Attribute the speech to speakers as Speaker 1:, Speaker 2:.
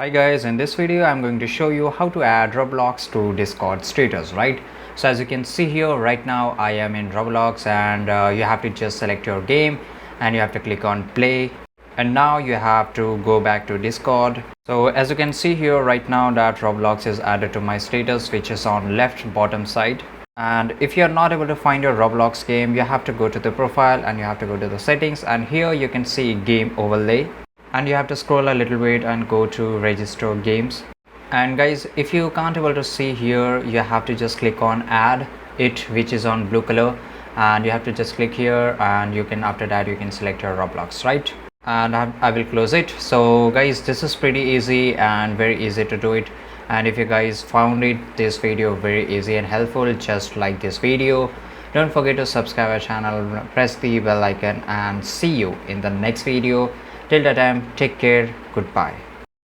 Speaker 1: Hi guys, in this video I'm going to show you how to add Roblox to Discord status, right? So as you can see here right now I am in Roblox and you have to just select your game and you have to click on play, and now you have to go back to Discord. So as you can see here right now that Roblox is added to my status, which is on left bottom side. And if you are not able to find your Roblox game, you have to go to the profile and you have to go to the settings, and here you can see game overlay, and you have to scroll a little bit and go to register games. And guys, if you can't able to see here, you have to just click on add it, which is on blue color, and you have to just click here, and you can, after that you can select your Roblox, right? And I will close it. So guys, this is pretty easy and very easy to do it. And if you guys found this video very easy and helpful, just like this video, don't forget to subscribe our channel, press the bell icon, and see you in the next video. Till that time, take care, goodbye.